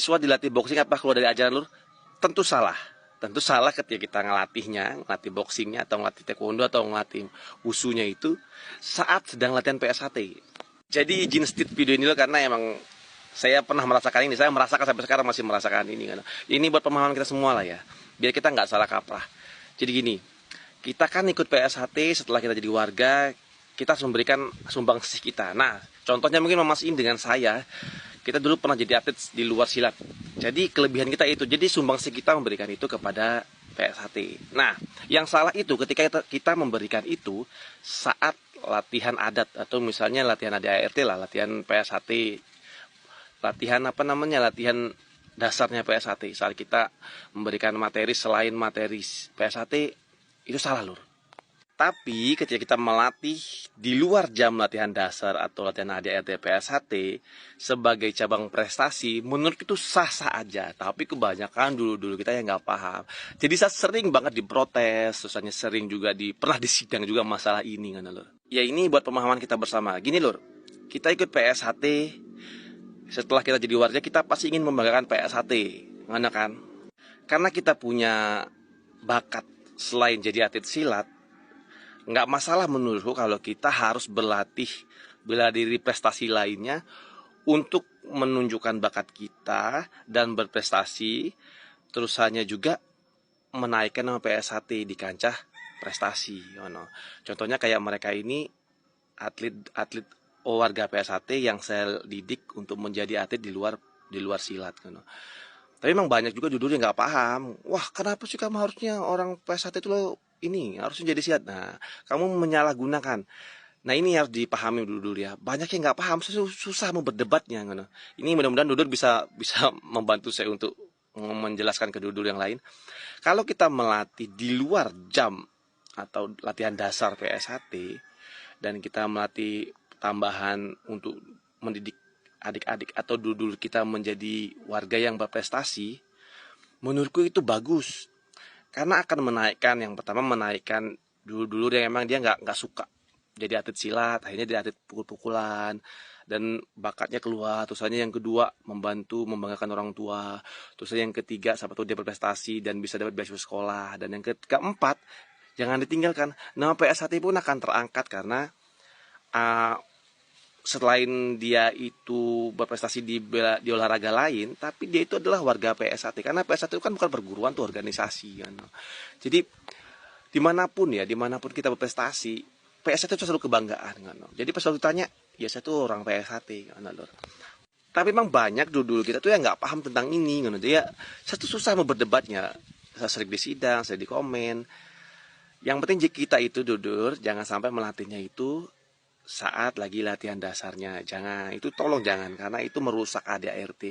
siswa dilatih boxing apa keluar dari ajaran Lur? Tentu salah. Tentu salah ketika kita ngelatih boxingnya atau ngelatih taekwondo atau ngelatih wusunya itu saat sedang latihan PSHT. Jadi izin stit video ini loh karena emang saya pernah merasakan ini, saya merasakan sampai sekarang masih merasakan ini kan. Ini buat pemahaman kita semua lah ya, biar kita nggak salah kaprah. Jadi gini, kita kan ikut PSHT setelah kita jadi warga, kita harus memberikan sumbangsih kita. Nah, contohnya mungkin Mas In dengan saya, kita dulu pernah jadi atlet di luar silat. Jadi kelebihan kita itu, jadi sumbangsih kita memberikan itu kepada PSHT. Nah, yang salah itu ketika kita memberikan itu saat latihan adat atau misalnya latihan ADART lah, latihan PSHT, latihan latihan dasarnya PSHT. Saat kita memberikan materi selain materi PSHT, itu salah Lur. Tapi ketika kita melatih di luar jam latihan dasar atau latihan ADART PSHT sebagai cabang prestasi, menurut itu sah-sah aja. Tapi kebanyakan dulu kita yang nggak paham. Jadi saya sering banget diprotes, susahnya sering juga pernah disidang juga masalah ini kan Lur. Ya ini buat pemahaman kita bersama. Gini Lur, kita ikut PSHT, setelah kita jadi warga kita pasti ingin membanggakan PSHT, mana kan? Karena kita punya bakat selain jadi atlet silat, nggak masalah menurutku kalau kita harus berlatih bela diri prestasi lainnya untuk menunjukkan bakat kita dan berprestasi, terus hanya juga menaikkan nama PSHT di kancah prestasi. Contohnya kayak mereka ini atlet warga PSHT yang saya didik untuk menjadi atlet di luar silat. Tapi memang banyak juga judul yang nggak paham. Wah, kenapa sih kamu harusnya orang PSHT itu lo ini harusnya jadi silat. Nah, kamu menyalahgunakan. Nah, ini harus dipahami dulu ya. Banyak yang nggak paham, susah mau berdebatnya. Ini mudah-mudahan Dudul bisa membantu saya untuk menjelaskan ke Dudul yang lain. Kalau kita melatih di luar jam atau latihan dasar PSHT dan kita melatih tambahan untuk mendidik adik-adik atau Dudul kita menjadi warga yang berprestasi, menurutku itu bagus. Karena akan menaikkan, yang pertama menaikkan dulu yang emang dia nggak suka jadi atlet silat, akhirnya jadi atlet pukul-pukulan dan bakatnya keluar. Terus aja yang kedua membantu membanggakan orang tua. Terus aja yang ketiga siapa tahu dia berprestasi dan bisa dapat beasiswa sekolah. Dan yang keempat jangan ditinggalkan, nama PSHT pun akan terangkat karena selain dia itu berprestasi di olahraga lain, tapi dia itu adalah warga PSHT. Karena PSHT itu kan bukan perguruan, tuh organisasi kan. Jadi dimanapun kita berprestasi, PSHT itu selalu kebanggaan kan. Jadi pas selalu ditanya, ya saya tuh orang PSHT kan Lur. Tapi memang banyak dulu kita tuh yang nggak paham tentang ini kan. Jadi ya saya tuh susah mau berdebatnya. Saya sering disidang, sering dikomen. Yang penting kita itu Dudur, jangan sampai melatihnya itu saat lagi latihan dasarnya. Tolong jangan, karena itu merusak ADART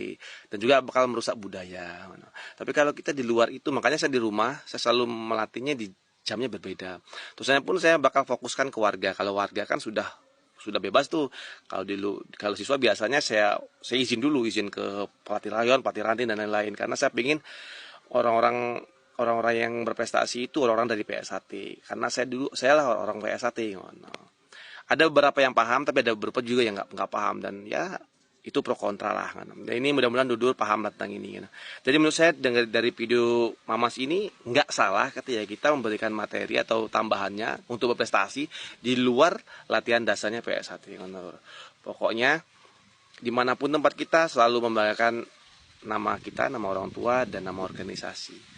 dan juga bakal merusak budaya. Tapi kalau kita di luar itu, makanya saya di rumah saya selalu melatihnya di jamnya berbeda. Terus saya bakal fokuskan ke warga. Kalau warga kan sudah bebas tuh. Kalau siswa biasanya saya izin ke pelatih rayon, pelatih ranting dan lain-lain, karena saya ingin orang-orang yang berprestasi itu orang-orang dari PSHT. Karena saya lah orang PSHT. Ada beberapa yang paham, tapi ada beberapa juga yang nggak paham, dan ya itu pro kontra lah kan. Dan ini mudah-mudahan Dudul paham tentang ini kan. Jadi menurut saya dari video Mamas ini nggak salah ketika kita memberikan materi atau tambahannya untuk berprestasi di luar latihan dasarnya PSHT kan. Pokoknya dimanapun tempat kita selalu membanggakan nama kita, nama orang tua, dan nama organisasi.